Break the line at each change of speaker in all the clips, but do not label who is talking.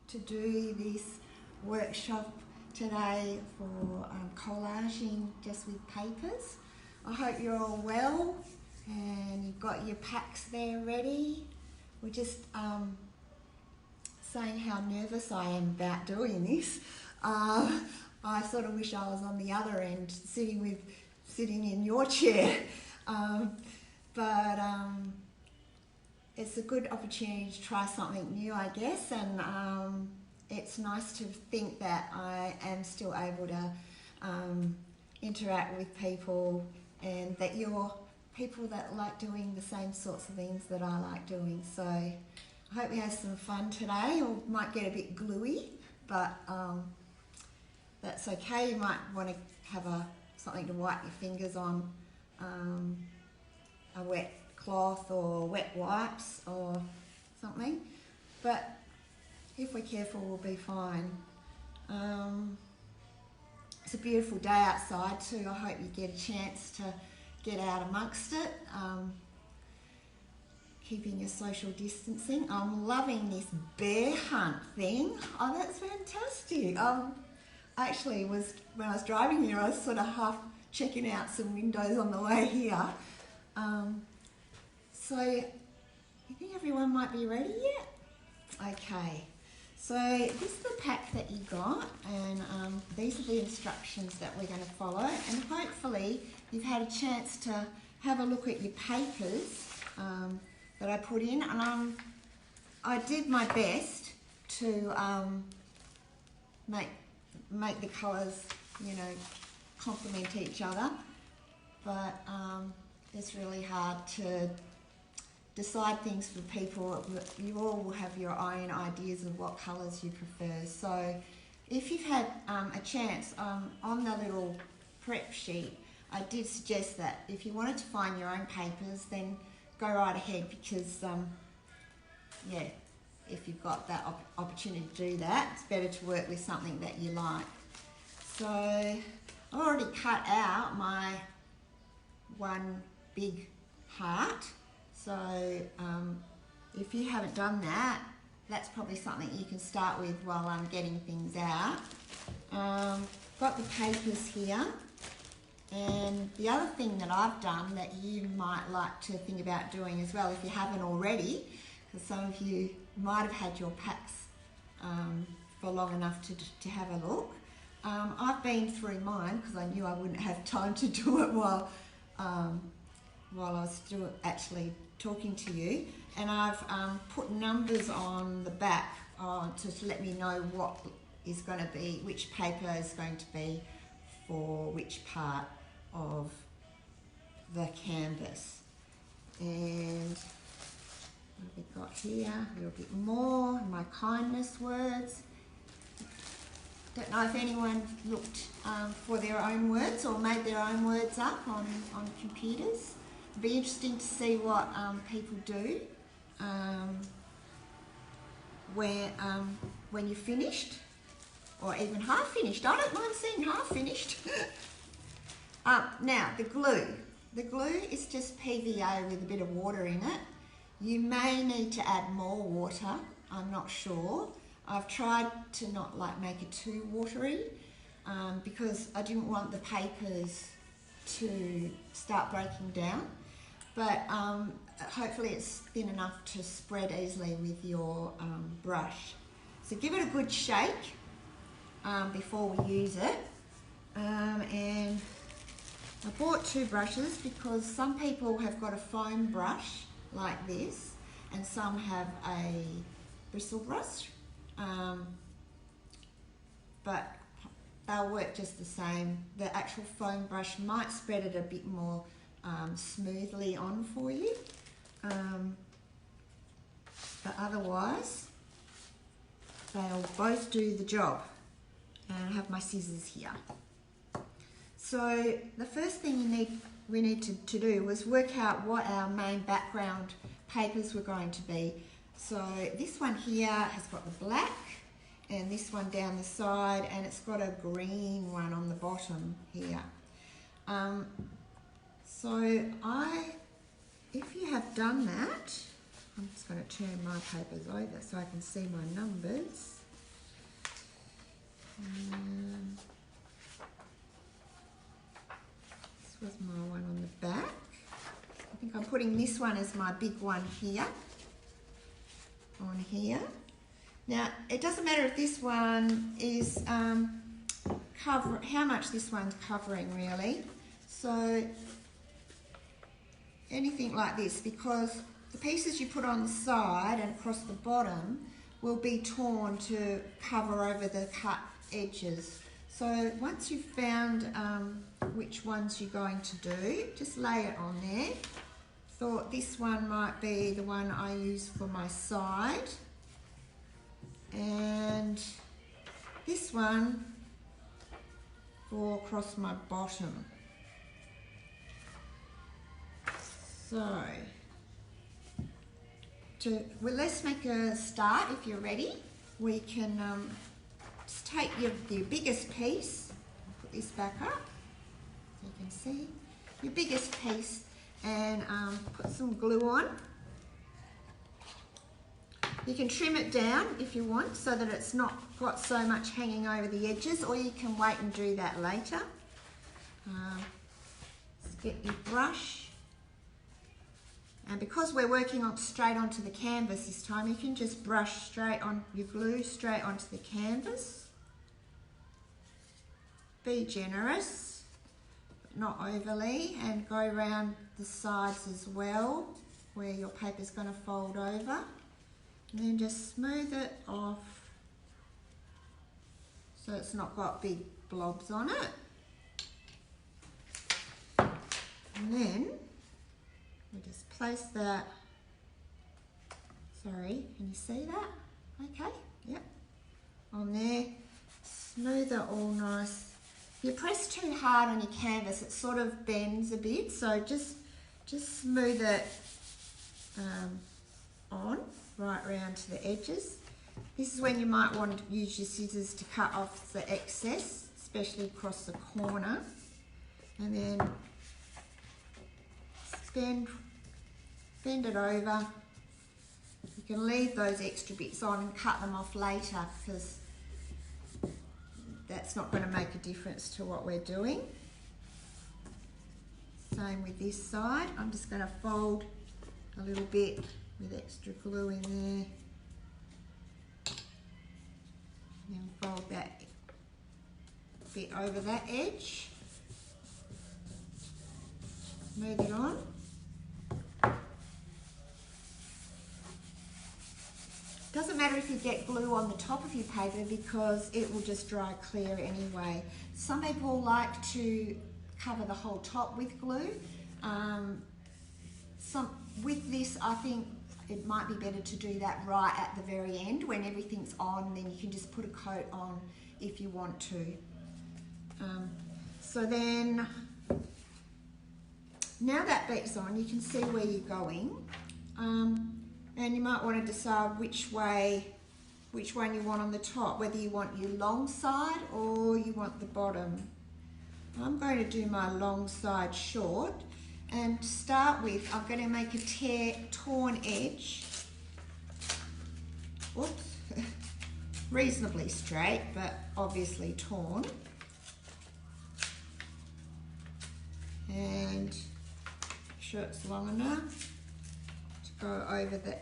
to do this workshop today for collaging just with papers. I hope you're all well and you've got your packs there ready. We're just saying how nervous I am about doing this. I sort of wish I was on the other end, sitting in your chair. But it's a good opportunity to try something new, I guess, and it's nice to think that I am still able to interact with people, and that you're people that like doing the same sorts of things that I like doing. So I hope we have some fun today. Or might get a bit gluey, but that's okay. You might want to have something to wipe your fingers on, a wet cloth or wet wipes or something. But if we're careful, we'll be fine. It's a beautiful day outside too. I hope you get a chance to get out amongst it, keeping your social distancing. I'm loving this bear hunt thing. Oh, that's fantastic. Actually, when I was driving here, I was sort of half checking out some windows on the way here. So, you think everyone might be ready yet? Okay. So this is the pack that you got, and these are the instructions that we're going to follow, and hopefully you've had a chance to have a look at your papers that I put in, and I did my best to make the colours, complement each other, but it's really hard to decide things for people. You all will have your own ideas of what colours you prefer. So if you've had a chance, on the little prep sheet, I did suggest that if you wanted to find your own papers, then go right ahead, because if you've got that opportunity to do that, it's better to work with something that you like. So I've already cut out my one big heart. So if you haven't done that, that's probably something you can start with while I'm getting things out. Got the papers here, and the other thing that I've done that you might like to think about doing as well, if you haven't already, because some of you might have had your packs for long enough to have a look. I've been through mine because I knew I wouldn't have time to do it while I was still actually talking to you, and I've put numbers on the back to let me know what is going to be, which paper is going to be for which part of the canvas. And what have we got here? A little bit more, my kindness words. Don't know if anyone looked for their own words or made their own words up on computers. It'd be interesting to see what people do when you're finished, or even half finished. I don't mind seeing half finished. Now, the glue. The glue is just PVA with a bit of water in it. You may need to add more water, I'm not sure. I've tried to not make it too watery because I didn't want the papers to start breaking down. But hopefully it's thin enough to spread easily with your brush. So give it a good shake before we use it. And I bought two brushes because some people have got a foam brush like this, and some have a bristle brush. But they'll work just the same. The actual foam brush might spread it a bit more smoothly on for you, but otherwise they'll both do the job. And I have my scissors here. So the first thing we need to do was work out what our main background papers were going to be. So this one here has got the black, and this one down the side, and it's got a green one on the bottom here. So if you have done that, I'm just going to turn my papers over so I can see my numbers. This was my one on the back. I think I'm putting this one as my big one here, on here. Now, it doesn't matter if this one is how much this one's covering really. So anything like this, because the pieces you put on the side and across the bottom will be torn to cover over the cut edges. So once you've found which ones you're going to do, just lay it on there. Thought this one might be the one I use for my side, and this one for across my bottom. So, well, let's make a start. If you're ready, we can just take your biggest piece, put this back up so you can see, your biggest piece, and put some glue on. You can trim it down if you want so that it's not got so much hanging over the edges, or you can wait and do that later. Let's get your brush. And because we're working on straight onto the canvas this time, you can just brush straight on your glue, straight onto the canvas. Be generous, but not overly, and go around the sides as well, where your paper's going to fold over. And then just smooth it off so it's not got big blobs on it. And then we just place that, sorry, can you see that? Okay, yep, on there. Smooth it all nice. If you press too hard on your canvas, it sort of bends a bit, so just smooth it on right round to the edges. This is when you might want to use your scissors to cut off the excess, especially across the corner. And then bend it over. You can leave those extra bits on and cut them off later, because that's not going to make a difference to what we're doing. Same with this side. I'm just going to fold a little bit with extra glue in there. And then fold that bit over that edge. Smooth it on. Doesn't matter if you get glue on the top of your paper, because it will just dry clear anyway. Some people like to cover the whole top with glue. With this, I think it might be better to do that right at the very end when everything's on. Then you can just put a coat on if you want to. So then, now that bit's on, you can see where you're going. And you might want to decide which one you want on the top, whether you want your long side or you want the bottom. I'm going to do my long side short, and to start with, I'm going to make a torn edge. Whoops, reasonably straight, but obviously torn. And make sure it's long enough to go over the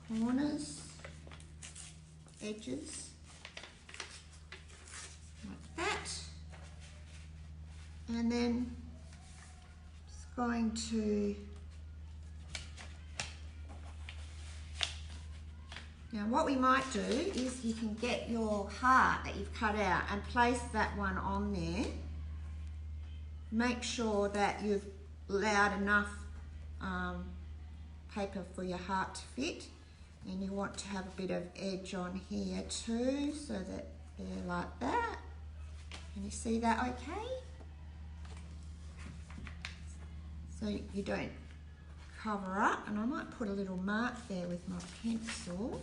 corners, edges, like that. And then just going to, now what we might do is you can get your heart that you've cut out and place that one on there. Make sure that you've allowed enough paper for your heart to fit. And you want to have a bit of edge on here too, so that they're like that. Can you see that okay? So you don't cover up, and I might put a little mark there with my pencil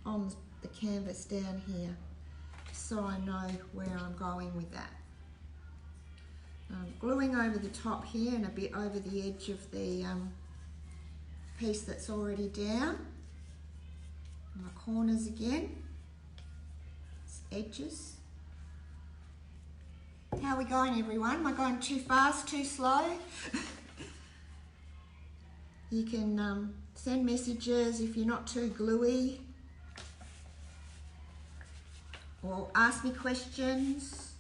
on the canvas down here, so I know where I'm going with that. Gluing over the top here and a bit over the edge of the piece that's already down. My corners again. Just edges. How are we going, everyone? Am I going too fast, too slow? You can send messages if you're not too gluey, or ask me questions.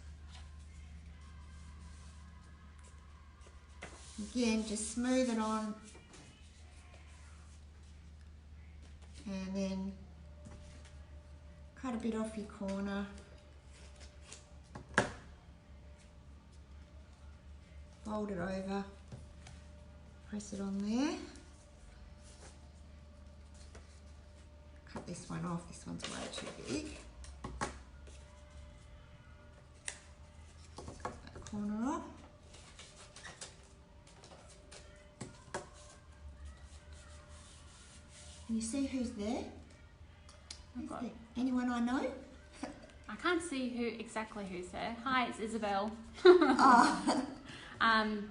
Again, just smooth it on, and then cut a bit off your corner. Fold it over, press it on there. Cut this one off, this one's way too big. Cut that corner off. Can you see who's there? Anyone I know?
I can't see who's there. Hi, it's Isabel.
Oh.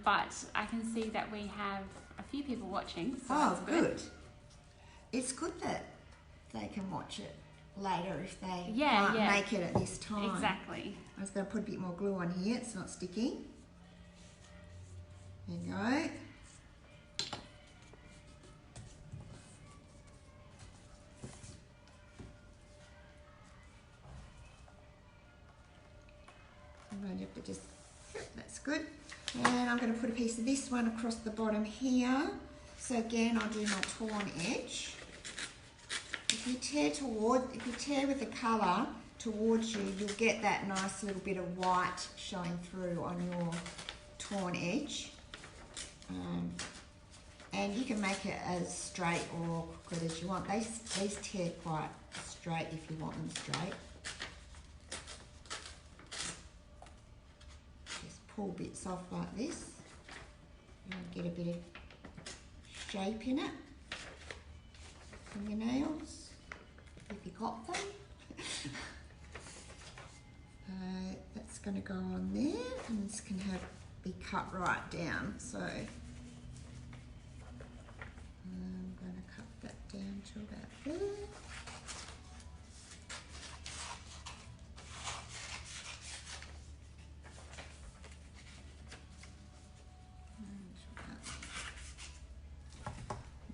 But I can see that we have a few people watching, so
Oh,
that's good.
It's good that they can watch it later if they
Yeah,
can't make it at this time.
Exactly.
I was going to put a bit more glue on here, it's not sticking. There you go. Sometimes you have to just, that's good. And I'm going to put a piece of this one across the bottom here. So again, I'll do my torn edge. If you tear with the colour towards you, you'll get that nice little bit of white showing through on your torn edge. And you can make it as straight or crooked as you want. These tear quite straight if you want them straight. Pull bits off like this and get a bit of shape in it. Fingernails, if you got them. That's going to go on there, and this can be cut right down. So I'm going to cut that down to about there.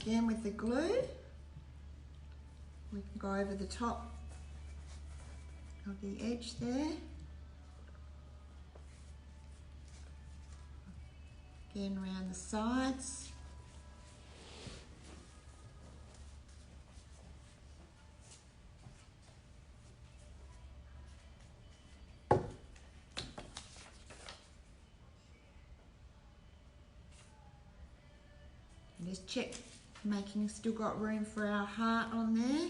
Again with the glue, we can go over the top of the edge there. Again around the sides. And just check, still got room for our heart on there.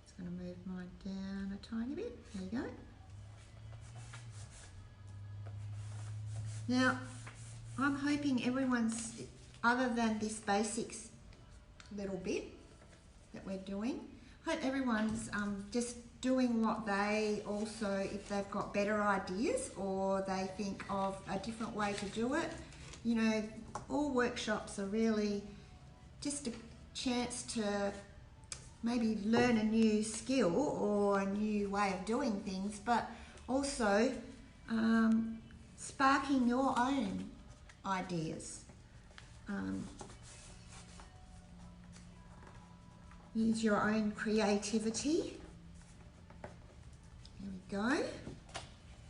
Just going to move mine down a tiny bit. There you go. Now, I'm hoping everyone's, other than this basics little bit that we're doing, I hope everyone's just doing what they also, if they've got better ideas or they think of a different way to do it. You know, all workshops are really just a chance to maybe learn a new skill or a new way of doing things, but also sparking your own ideas. Use your own creativity. There we go.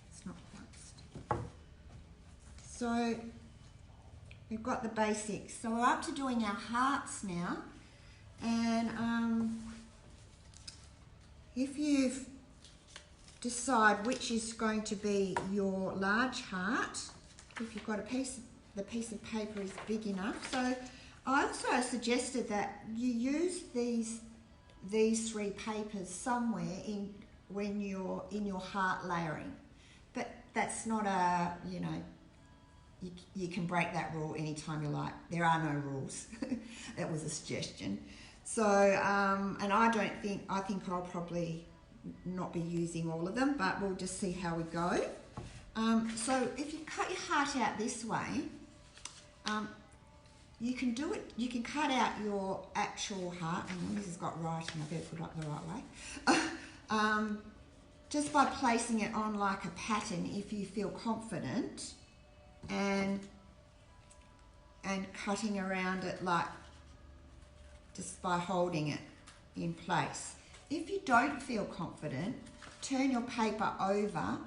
It's not quite. So we've got the basics. So we're up to doing our hearts now. And if you've decide which is going to be your large heart, if you've got the piece of paper is big enough. So I also suggested that you use these three papers somewhere when you're in your heart layering. But that's not a, you know, you can break that rule anytime you like. There are no rules. That was a suggestion. So, and I think I'll probably not be using all of them, but we'll just see how we go. So if you cut your heart out this way, you can do it, you can cut out your actual heart, and this has got writing, I better put it up the right way. just by placing it on like a pattern, if you feel confident, and cutting around it like just by holding it in place. If you don't feel confident, turn your paper over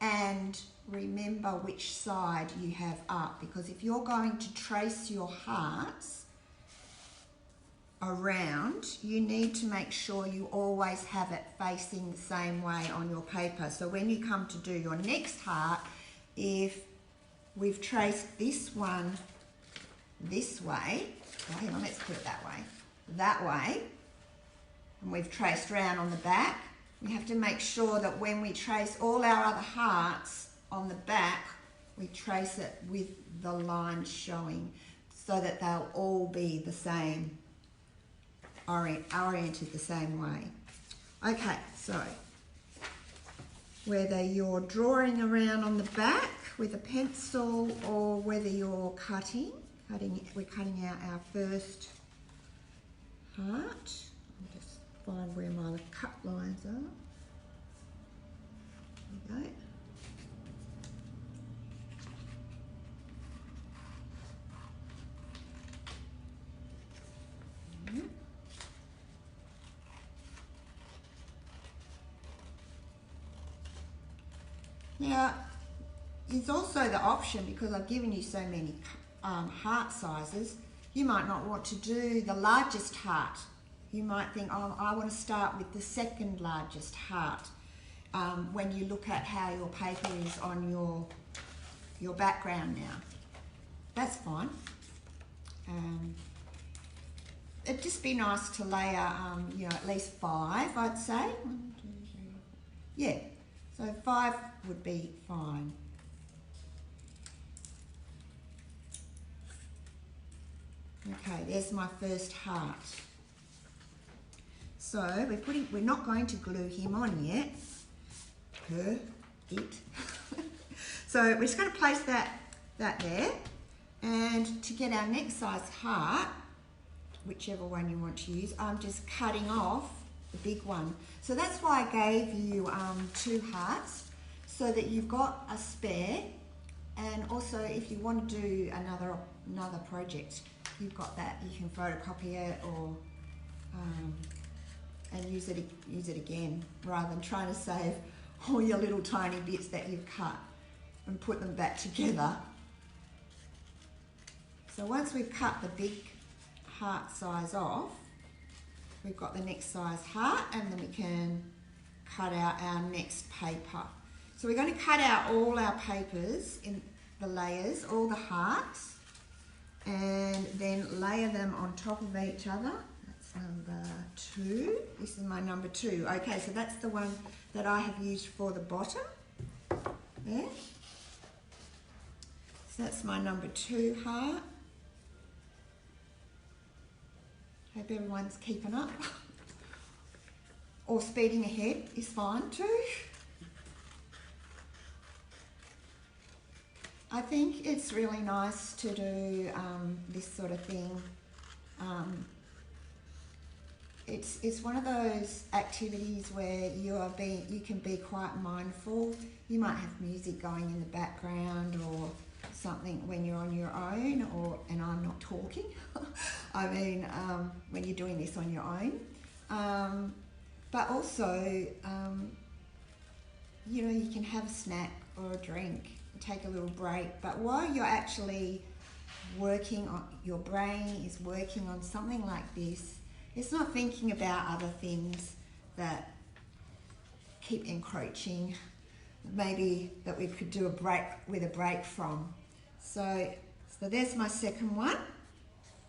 and remember which side you have up, because if you're going to trace your hearts around, you need to make sure you always have it facing the same way on your paper. So when you come to do your next heart, if we've traced this one this way, oh, hang on, let's put it that way, and we've traced round on the back, we have to make sure that when we trace all our other hearts on the back, we trace it with the lines showing so that they'll all be the same, oriented the same way. Okay, so whether you're drawing around on the back with a pencil or whether you're we're cutting out our first heart. I'll just find where my cut lines are. There we go. Now, there's also the option, because I've given you so many heart sizes, you might not want to do the largest heart. You might think, oh, I want to start with the second largest heart. When you look at how your paper is on your background now, that's fine. It'd just be nice to layer, at least 5, I'd say. 1, 2, 3. Yeah, so 5 would be fine. Okay, there's my first heart. So we're not going to glue him on yet. It. So we're just going to place that there, and to get our next size heart, whichever one you want to use, I'm just cutting off the big one. So that's why I gave you 2 hearts, so that you've got a spare, and also if you want to do another project, you've got that. You can photocopy it or and use it again, rather than trying to save all your little tiny bits that you've cut and put them back together. So once we've cut the big heart size off, we've got the next size heart, and then we can cut out our next paper. So we're going to cut out all our papers in the layers, all the hearts, and then layer them on top of each other. That's number 2. This is my number 2. Okay, so that's the one that I have used for the bottom there. So that's my number 2 heart. Hope everyone's keeping up. Or speeding ahead is fine too. I think it's really nice to do this sort of thing. It's one of those activities where you can be quite mindful. You might have music going in the background or something when you're on your own, and I'm not talking. I mean, when you're doing this on your own. But also, you can have a snack or a drink, take a little break. But while you're actually working on, your brain is working on something like this, it's not thinking about other things that keep encroaching, maybe that we could do a break from. So there's my second one.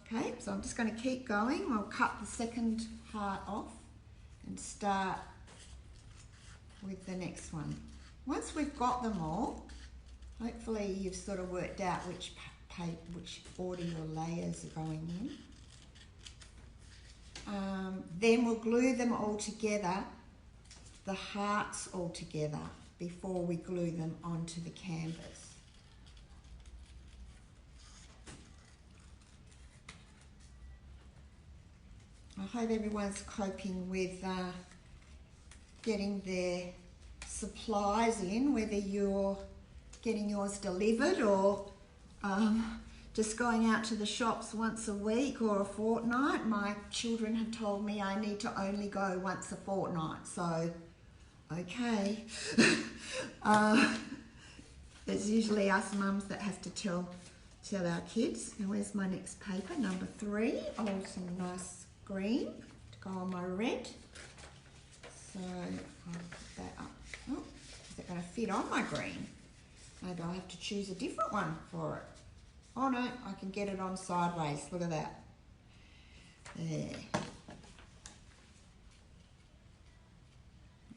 Okay, so I'm just going to keep going. I'll cut the second heart off and start with the next one. Once we've got them all, hopefully you've sort of worked out which order your layers are going in. Then we'll glue them all together, the hearts all together, before we glue them onto the canvas. I hope everyone's coping with getting their supplies in, whether you're getting yours delivered or just going out to the shops once a week or a fortnight. My children have told me I need to only go once a fortnight, so okay. It's usually us mums that have to tell our kids. Now where's my next paper? Number 3. Oh, some nice green to go on my red. So I'll put that up. Oh, is it going to fit on my green? Maybe I'll have to choose a different one for it. Oh no, I can get it on sideways. Look at that. There.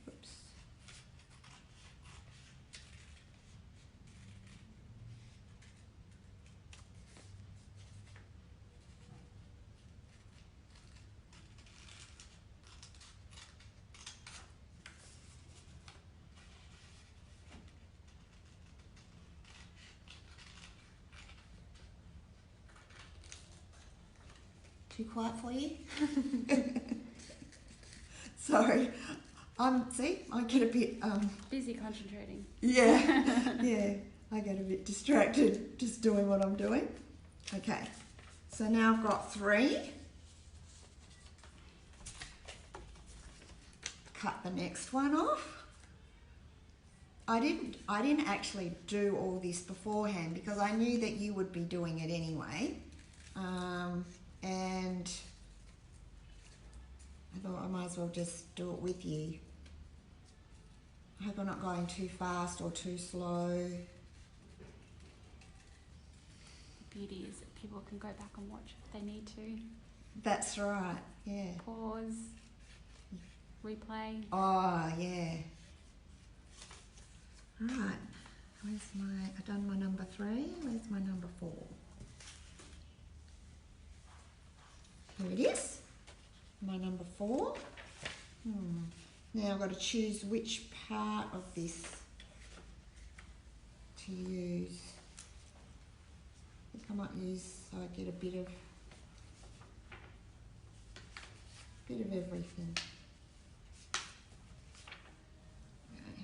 Oops. Too quiet for you? Sorry. See, I get a bit...
busy concentrating.
Yeah, yeah. I get a bit distracted just doing what I'm doing. Okay, so now I've got 3. Cut the next one off. I didn't actually do all this beforehand because I knew that you would be doing it anyway. And I thought I might as well just do it with you. I hope I'm not going too fast or too slow.
The beauty is that people can go back and watch if they need to.
That's right, yeah.
Pause, replay.
Oh, yeah. Right, I've done my number 3, where's my number 4? Here it is, my number 4. Now I've got to choose which part of this to use. I think I might use, so I get a bit of everything. Okay.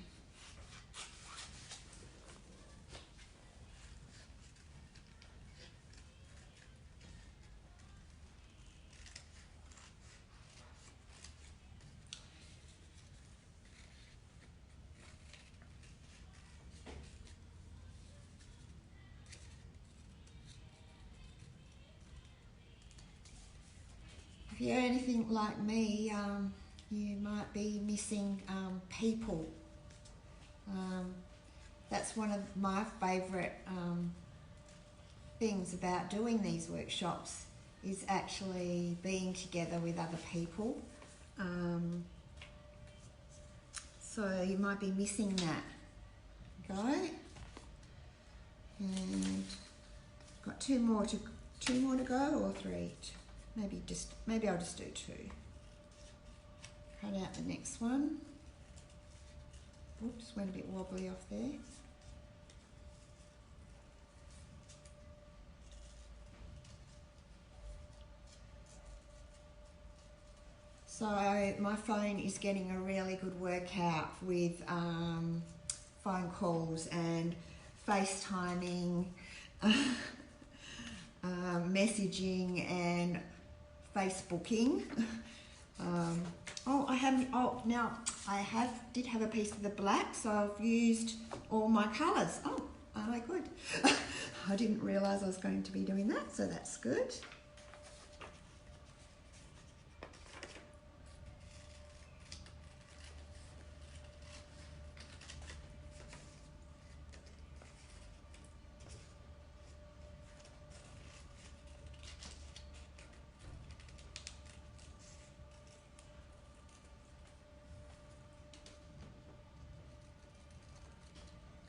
If you're anything like me, you might be missing people. That's one of my favourite things about doing these workshops is actually being together with other people. So you might be missing that. Go. And got two more to go, or 3. Maybe I'll just do 2. Cut out the next one. Oops, went a bit wobbly off there. So my phone is getting a really good workout with phone calls and FaceTiming, messaging and Facebooking. I did have a piece of the black, so I've used all my colours. Oh, are they good? I didn't realise I was going to be doing that, so that's good.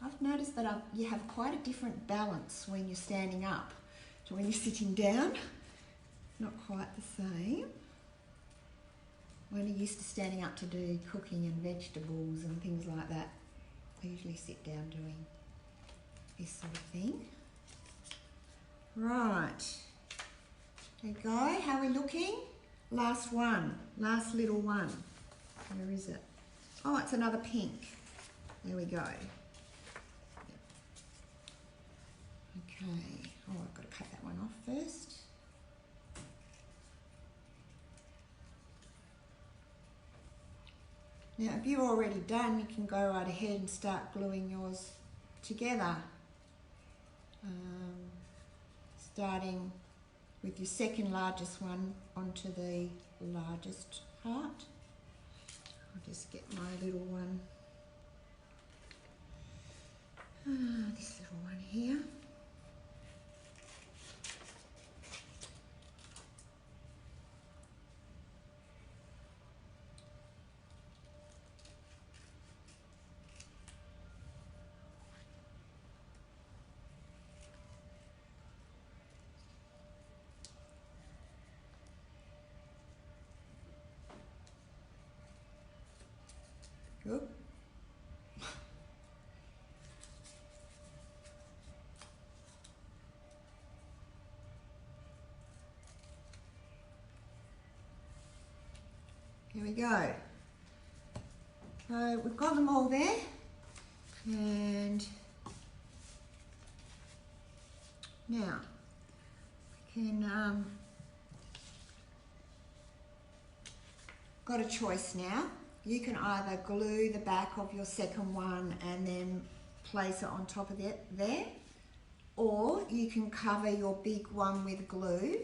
I've noticed that you have quite a different balance when you're standing up to when you're sitting down. Not quite the same. When I'm used to standing up to do cooking and vegetables and things like that, I usually sit down doing this sort of thing. Right, there you go. How are we looking? Last one, last little one. Where is it? Oh, it's another pink. There we go. Okay. Oh, I've got to cut that one off first. Now, if you're already done, you can go right ahead and start gluing yours together. Starting with your second largest one onto the largest heart. I'll just get my little one, this little one here. Oop. Here we go. So we've got them all there, and now we can got a choice now. You can either glue the back of your second one and then place it on top of it there, or you can cover your big one with glue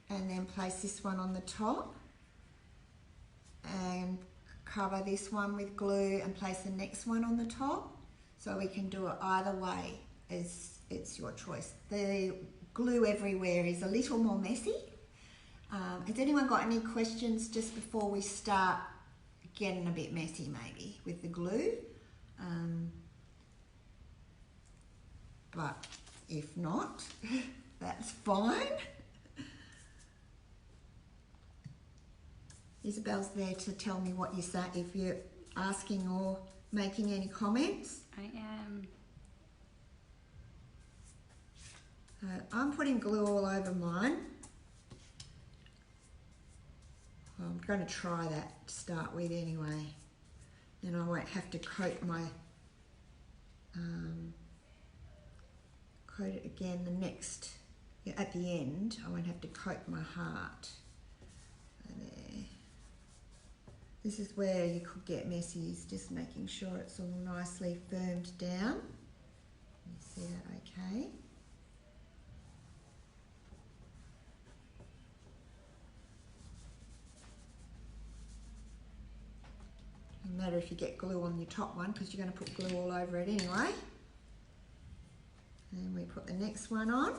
and then place this one on the top and cover this one with glue and place the next one on the top. So we can do it either way, it's your choice. The glue everywhere is a little more messy. Has anyone got any questions just before we start getting a bit messy maybe with the glue? But if not, that's fine. Isabel's there to tell me what you say if you're asking or making any comments.
I am.
I'm putting glue all over mine. I'm going to try that to start with anyway. Then I won't have to coat my coat it again the next, at the end. I won't have to coat my heart. There. This is where you could get messy, is just making sure it's all nicely firmed down. You see that okay? Doesn't matter if you get glue on your top one because you're going to put glue all over it anyway. And we put the next one on.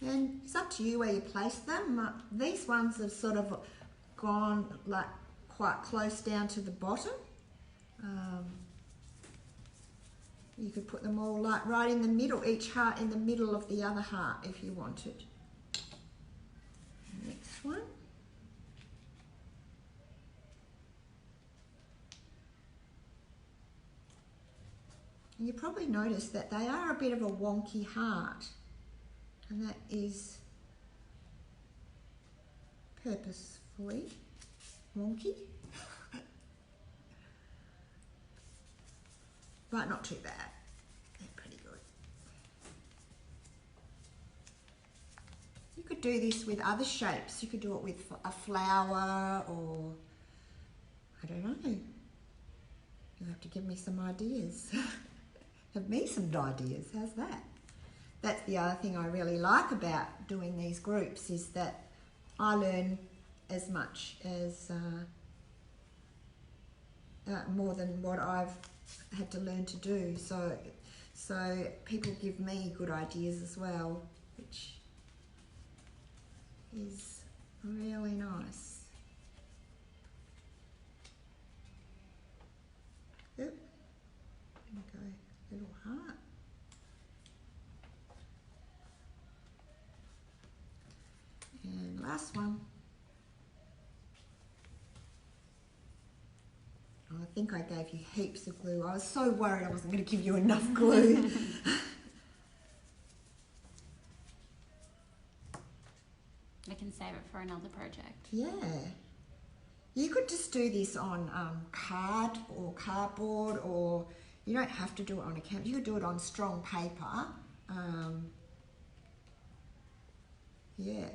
And it's up to you where you place them. These ones have sort of gone like quite close down to the bottom. You could put them all like right in the middle, each heart in the middle of the other heart if you wanted. Next one. And you probably noticed that they are a bit of a wonky heart, and that is purposefully wonky, but not too bad. They're pretty good. You could do this with other shapes. You could do it with a flower, or I don't know. You'll have to give me some ideas. Have me some ideas. How's that? That's the other thing I really like about doing these groups, is that I learn as much as more than what I've had to learn to do. So people give me good ideas as well, which is really nice. Oop. There we go. Little heart. And last one. Oh, I think I gave you heaps of glue. I was so worried I wasn't going to give you enough glue.
I can save it for another project.
Yeah. You could just do this on card or cardboard, or you don't have to do it on a canvas. You could do it on strong paper. Yeah.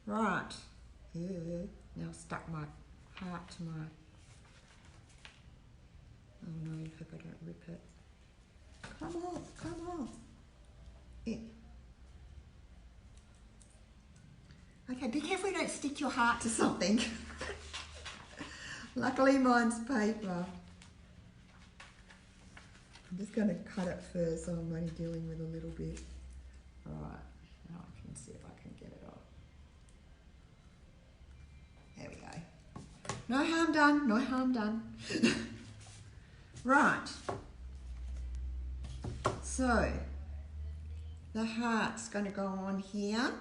Right. Now I've stuck my heart to my... Oh no, I hope I don't rip it. Come on, come on. Yeah. Okay, be careful you don't stick your heart to something. Luckily mine's paper. I'm just going to cut it first, so I'm only dealing with a little bit. Alright, now I can see if I can get it off. There we go. No harm done, no harm done. Right. So, the heart's going to go on here.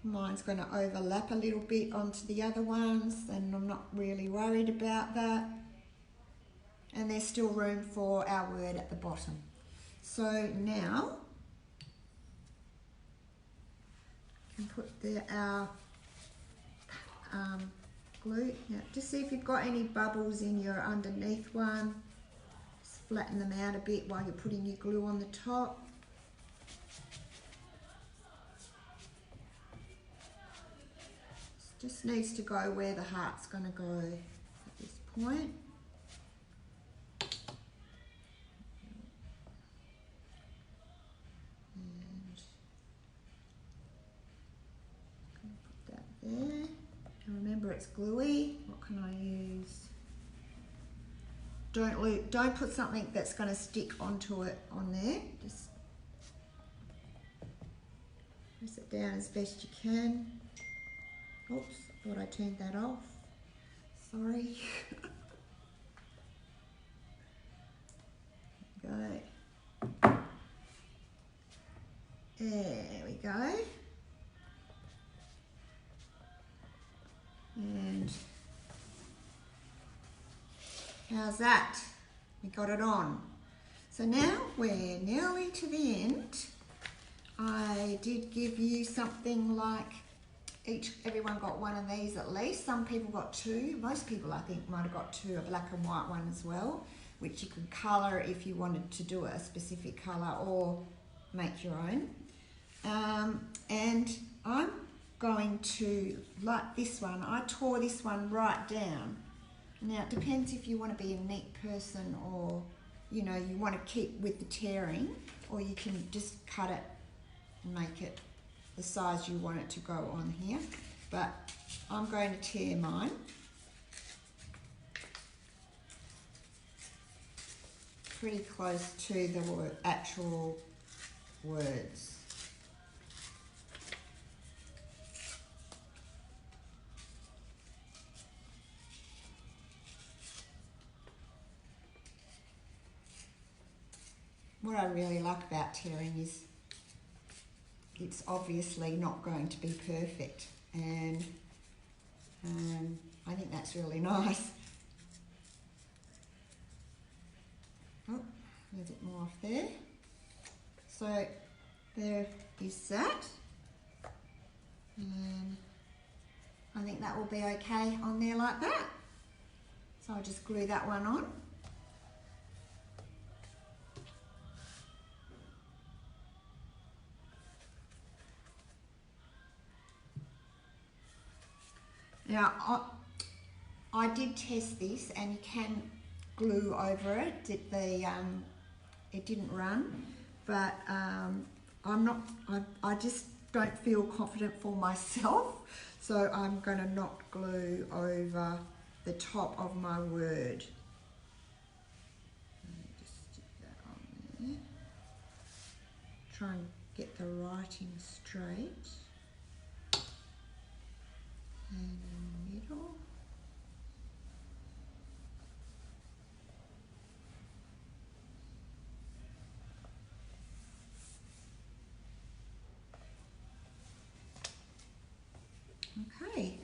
Mine's going to overlap a little bit onto the other ones, and I'm not really worried about that. And there's still room for our word at the bottom. So now, we can put our glue. Now, just see if you've got any bubbles in your underneath one. Just flatten them out a bit while you're putting your glue on the top. Just needs to go where the heart's going to go at this point. And put that there. And remember, it's gluey. What can I use? Don't put something that's going to stick onto it on there. Just press it down as best you can. Oops, I thought I turned that off. Sorry. Go. There we go. And how's that? We got it on. So now we're nearly to the end. I did give you something like everyone got one of these at least. Some people got two. Most people, I think, might have got two, a black and white one as well, which you could colour if you wanted to do a specific colour or make your own. And I'm going to, like this one, I tore this one right down. Now it depends if you want to be a neat person, or you know, you want to keep with the tearing, or you can just cut it and make it the size you want it to go on here. But I'm going to tear mine. Pretty close to the actual words. What I really like about tearing is it's obviously not going to be perfect, and I think that's really nice. Oh, a little bit more off there. So there is that, and I think that will be okay on there like that. So I'll just glue that one on. Now, I did test this, and you can glue over it. It didn't run, but I just don't feel confident for myself, so I'm going to not glue over the top of my word. Just stick that on there. Try and get the writing straight. And in the middle. Okay.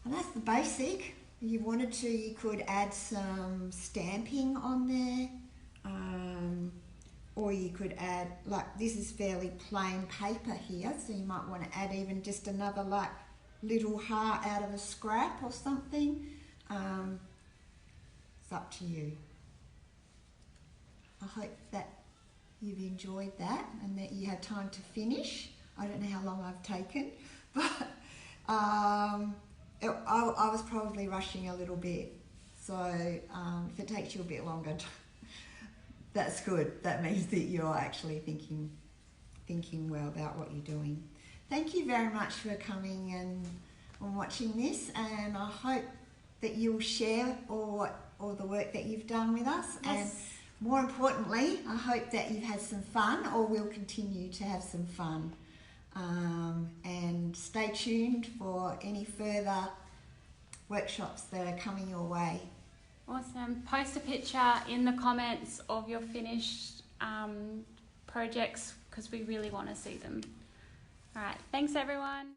And that's the basic. If you wanted to, you could add some stamping on there, or you could add, like this is fairly plain paper here, so you might want to add even just another like little heart out of a scrap or something. It's up to you. I hope that you've enjoyed that and that you had time to finish. I don't know how long I've taken, but I was probably rushing a little bit. So if it takes you a bit longer, that's good. That means that you're actually thinking well about what you're doing. Thank you very much for coming and watching this, and I hope that you'll share all the work that you've done with us.
Yes.
And more importantly, I hope that you've had some fun, or will continue to have some fun. And stay tuned for any further workshops that are coming your way.
Awesome. Post a picture in the comments of your finished projects, because we really want to see them. All right. Thanks, everyone.